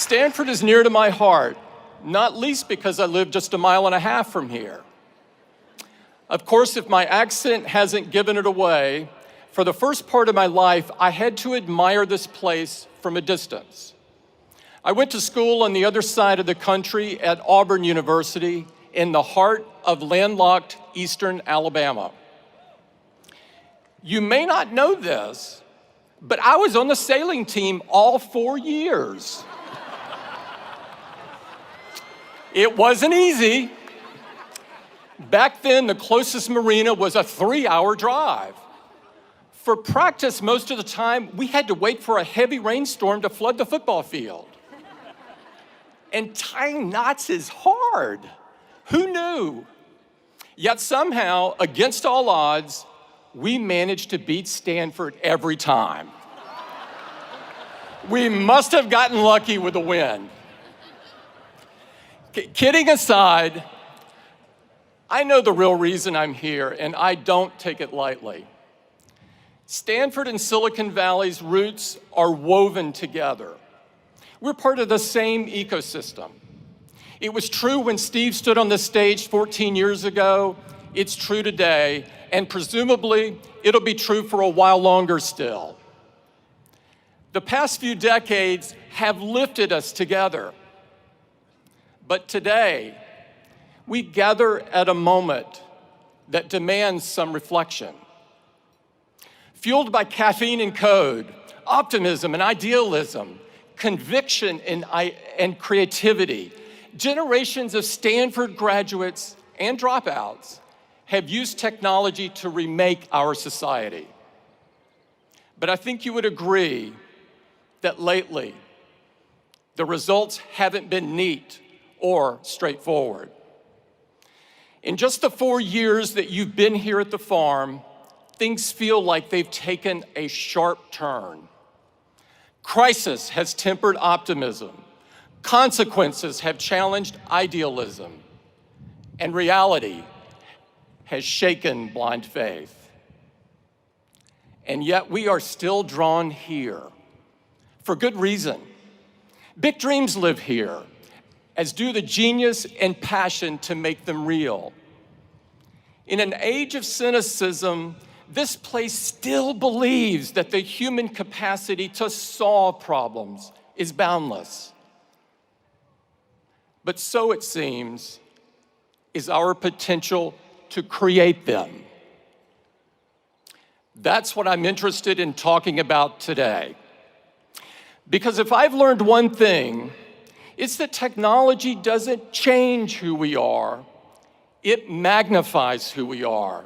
Stanford is near to my heart, not least because I live just a mile and a half from here. Of course, if my accent hasn't given it away, for the first part of my life, I had to admire this place from a distance. I went to school on the other side of the country at Auburn University in the heart of landlocked eastern Alabama. You may not know this, but I was on the sailing team all 4 years. It wasn't easy. Back then, the closest marina was a 3-hour drive. For practice, most of the time, we had to wait for a heavy rainstorm to flood the football field. And tying knots is hard. Who knew? Yet somehow, against all odds, we managed to beat Stanford every time. We must have gotten lucky with the win. Kidding aside, I know the real reason I'm here, and I don't take it lightly. Stanford and Silicon Valley's roots are woven together. We're part of the same ecosystem. It was true when Steve stood on the stage 14 years ago. It's true today, and presumably, it'll be true for a while longer still. The past few decades have lifted us together. But today, we gather at a moment that demands some reflection. Fueled by caffeine and code, optimism and idealism, conviction and creativity, generations of Stanford graduates and dropouts have used technology to remake our society. But I think you would agree that lately, the results haven't been neat or straightforward. In just the 4 years that you've been here at the farm, things feel like they've taken a sharp turn. Crisis has tempered optimism. Consequences have challenged idealism. And reality has shaken blind faith. And yet we are still drawn here, for good reason. Big dreams live here, as do the genius and passion to make them real. In an age of cynicism, this place still believes that the human capacity to solve problems is boundless. But so it seems is our potential to create them. That's what I'm interested in talking about today. Because if I've learned one thing, it's that technology doesn't change who we are, it magnifies who we are,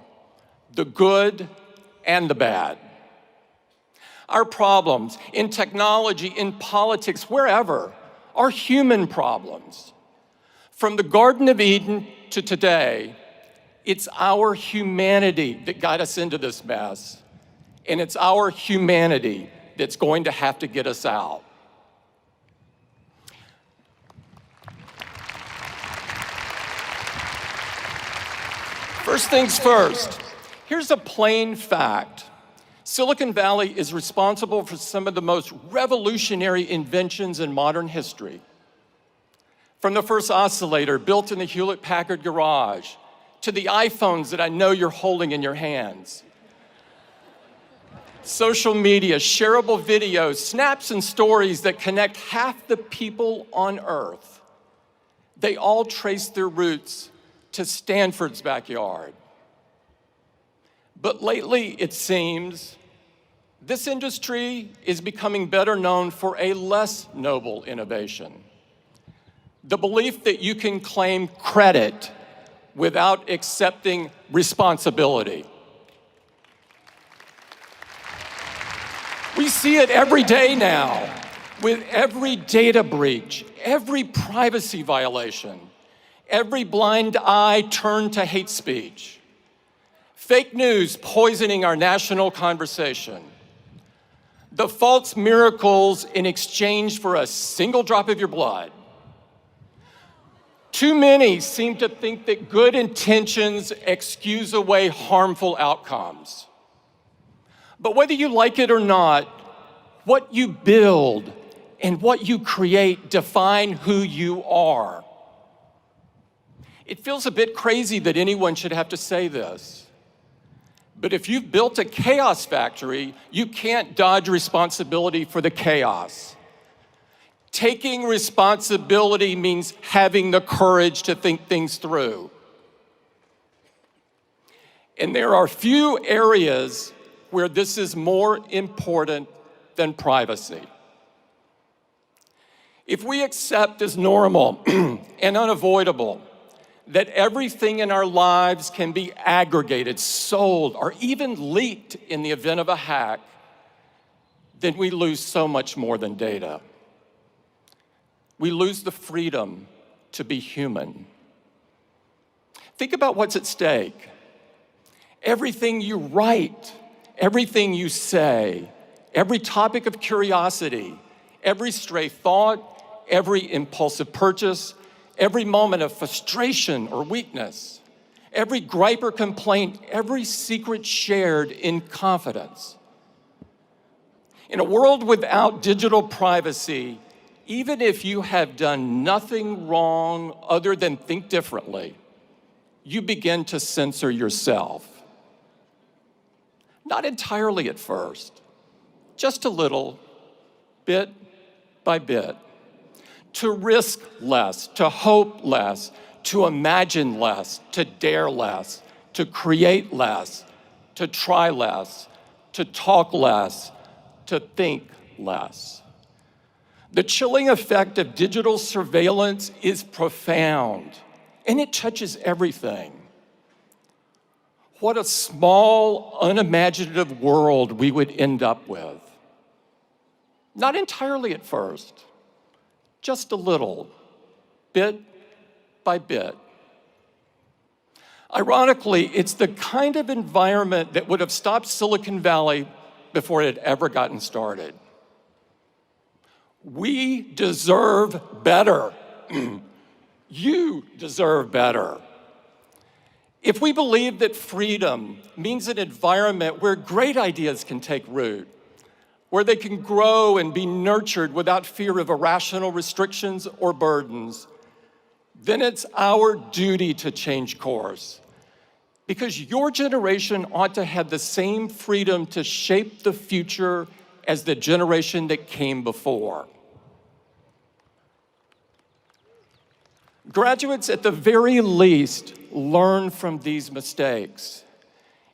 the good and the bad. Our problems in technology, in politics, wherever, are human problems. From the Garden of Eden to today, it's our humanity that got us into this mess, and it's our humanity that's going to have to get us out. First things first, here's a plain fact. Silicon Valley is responsible for some of the most revolutionary inventions in modern history. From the first oscillator built in the Hewlett-Packard garage, to the iPhones that I know you're holding in your hands. Social media, shareable videos, snaps and stories that connect half the people on Earth. They all trace their roots to Stanford's backyard. But lately, it seems, this industry is becoming better known for a less noble innovation. The belief that you can claim credit without accepting responsibility. We see it every day now, with every data breach, every privacy violation, every blind eye turned to hate speech. Fake news poisoning our national conversation. The false miracles in exchange for a single drop of your blood. Too many seem to think that good intentions excuse away harmful outcomes. But whether you like it or not, what you build and what you create define who you are. It feels a bit crazy that anyone should have to say this. But if you've built a chaos factory, you can't dodge responsibility for the chaos. Taking responsibility means having the courage to think things through. And there are few areas where this is more important than privacy. If we accept as normal and unavoidable that everything in our lives can be aggregated, sold, or even leaked in the event of a hack, then we lose so much more than data. We lose the freedom to be human. Think about what's at stake. Everything you write, everything you say, every topic of curiosity, every stray thought, every impulsive purchase, every moment of frustration or weakness, every gripe or complaint, every secret shared in confidence. In a world without digital privacy, even if you have done nothing wrong other than think differently, you begin to censor yourself. Not entirely at first, just a little, bit by bit. To risk less, to hope less, to imagine less, to dare less, to create less, to try less, to talk less, to think less. The chilling effect of digital surveillance is profound, and it touches everything. What a small, unimaginative world we would end up with. Not entirely at first, just a little, bit by bit. Ironically, it's the kind of environment that would have stopped Silicon Valley before it had ever gotten started. We deserve better. You deserve better. If we believe that freedom means an environment where great ideas can take root, where they can grow and be nurtured without fear of irrational restrictions or burdens, then it's our duty to change course. Because your generation ought to have the same freedom to shape the future as the generation that came before. Graduates, at the very least, learn from these mistakes.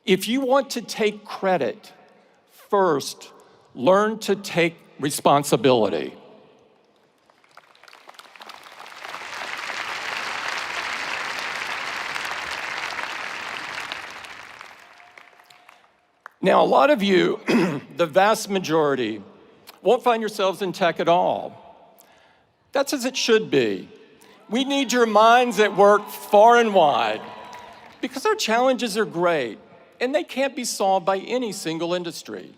If you want to take credit, first, learn to take responsibility. Now, a lot of you, the vast majority, won't find yourselves in tech at all. That's as it should be. We need your minds at work far and wide because our challenges are great and they can't be solved by any single industry.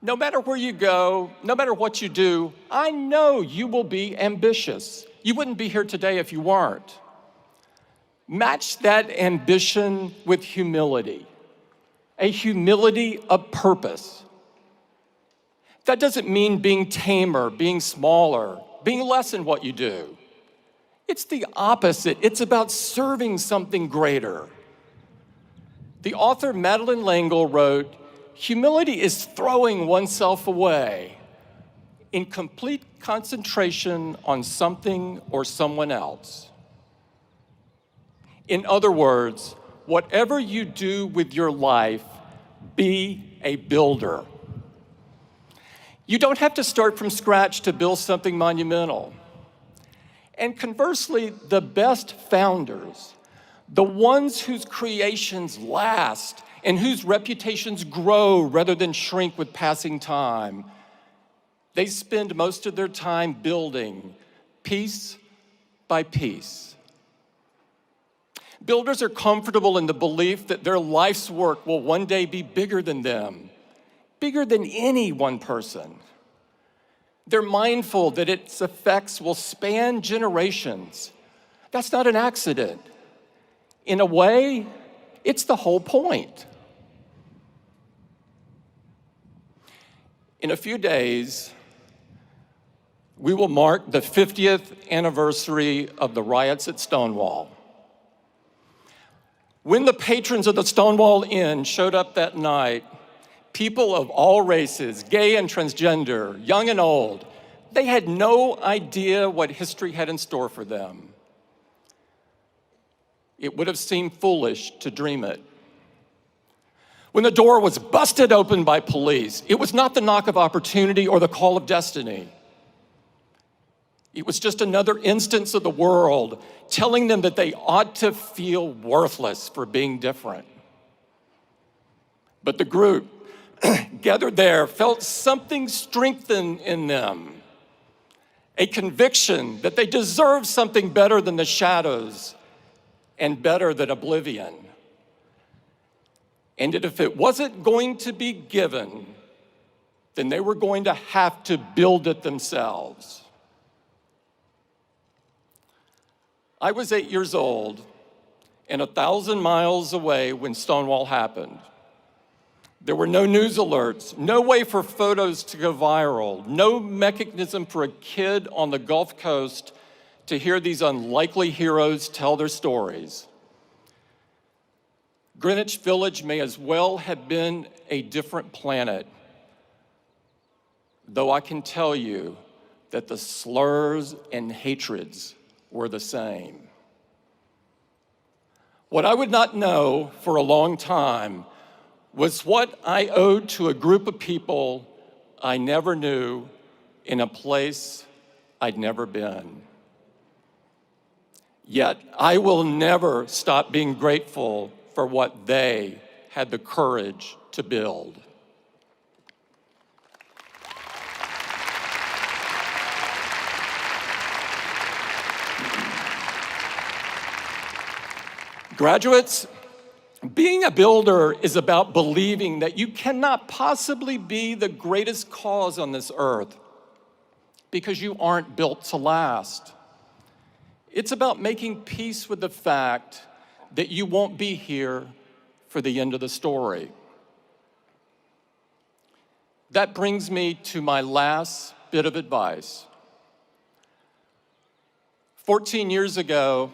No matter where you go, no matter what you do, I know you will be ambitious. You wouldn't be here today if you weren't. Match that ambition with humility, a humility of purpose. That doesn't mean being tamer, being smaller, being less in what you do. It's the opposite. It's about serving something greater. The author Madeleine L'Engle wrote, "Humility is throwing oneself away in complete concentration on something or someone else." In other words, whatever you do with your life, be a builder. You don't have to start from scratch to build something monumental. And conversely, the best founders, the ones whose creations last and whose reputations grow rather than shrink with passing time, they spend most of their time building piece by piece. Builders are comfortable in the belief that their life's work will one day be bigger than them, bigger than any one person. They're mindful that its effects will span generations. That's not an accident. In a way, it's the whole point. In a few days, we will mark the 50th anniversary of the riots at Stonewall. When the patrons of the Stonewall Inn showed up that night, people of all races, gay and transgender, young and old, they had no idea what history had in store for them. It would have seemed foolish to dream it. When the door was busted open by police, it was not the knock of opportunity or the call of destiny. It was just another instance of the world telling them that they ought to feel worthless for being different. But the group gathered there felt something strengthen in them, a conviction that they deserved something better than the shadows and better than oblivion. And that if it wasn't going to be given, then they were going to have to build it themselves. I was 8 years old and 1,000 miles away when Stonewall happened. There were no news alerts, no way for photos to go viral, no mechanism for a kid on the Gulf Coast to hear these unlikely heroes tell their stories. Greenwich Village may as well have been a different planet, though I can tell you that the slurs and hatreds were the same. What I would not know for a long time was what I owed to a group of people I never knew in a place I'd never been. Yet I will never stop being grateful for what they had the courage to build. Graduates, being a builder is about believing that you cannot possibly be the greatest cause on this earth because you aren't built to last. It's about making peace with the fact that you won't be here for the end of the story. That brings me to my last bit of advice. 14 years ago,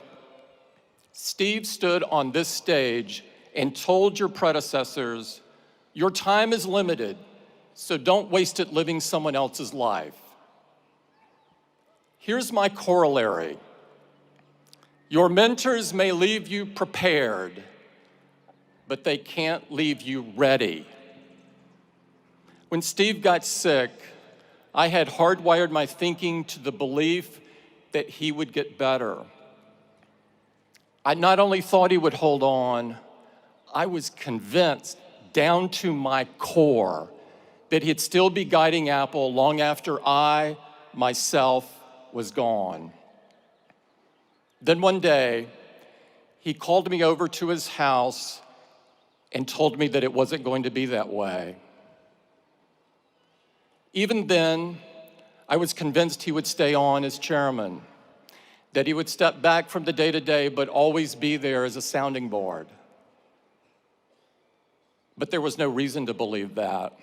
Steve stood on this stage and told your predecessors, your time is limited, so don't waste it living someone else's life. Here's my corollary. Your mentors may leave you prepared, but they can't leave you ready. When Steve got sick, I had hardwired my thinking to the belief that he would get better. I not only thought he would hold on, I was convinced down to my core that he'd still be guiding Apple long after I, myself, was gone. Then one day, he called me over to his house and told me that it wasn't going to be that way. Even then, I was convinced he would stay on as chairman, that he would step back from the day-to-day but always be there as a sounding board. But there was no reason to believe that.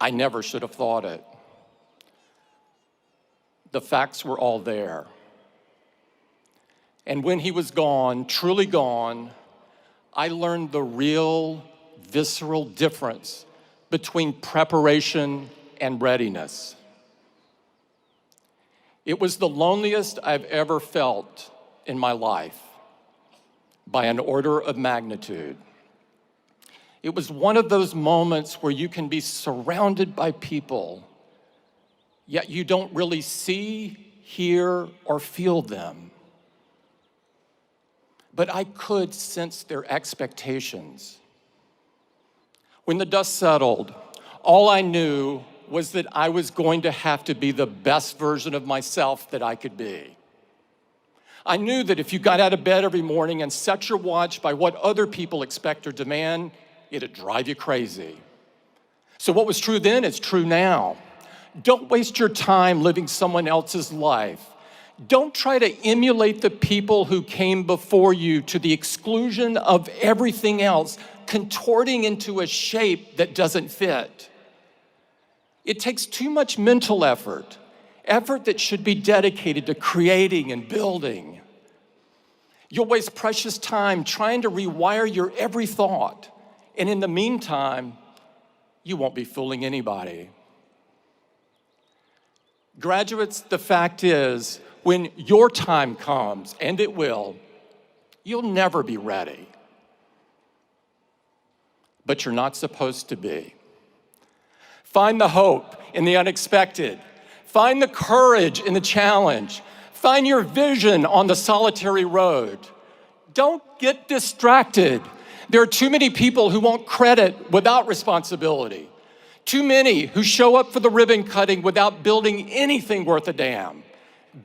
I never should have thought it. The facts were all there. And when he was gone, truly gone, I learned the real, visceral difference between preparation and readiness. It was the loneliest I've ever felt in my life, by an order of magnitude. It was one of those moments where you can be surrounded by people, yet you don't really see, hear, or feel them. But I could sense their expectations. When the dust settled, all I knew was that I was going to have to be the best version of myself that I could be. I knew that if you got out of bed every morning and set your watch by what other people expect or demand, it'd drive you crazy. So what was true then is true now. Don't waste your time living someone else's life. Don't try to emulate the people who came before you to the exclusion of everything else, contorting into a shape that doesn't fit. It takes too much mental effort that should be dedicated to creating and building. You'll waste precious time trying to rewire your every thought, and in the meantime, you won't be fooling anybody. Graduates, the fact is, when your time comes, and it will, you'll never be ready. But you're not supposed to be. Find the hope in the unexpected. Find the courage in the challenge. Find your vision on the solitary road. Don't get distracted. There are too many people who want credit without responsibility. Too many who show up for the ribbon cutting without building anything worth a damn.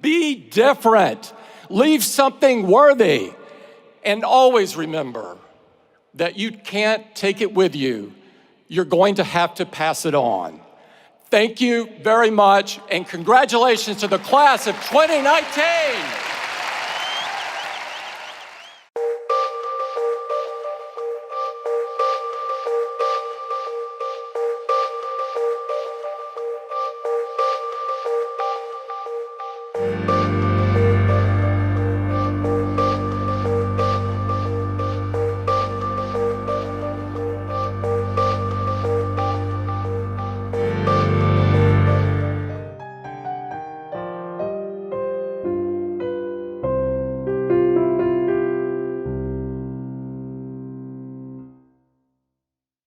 Be different. Leave something worthy. And always remember that you can't take it with you. You're going to have to pass it on. Thank you very much, and congratulations to the class of 2019.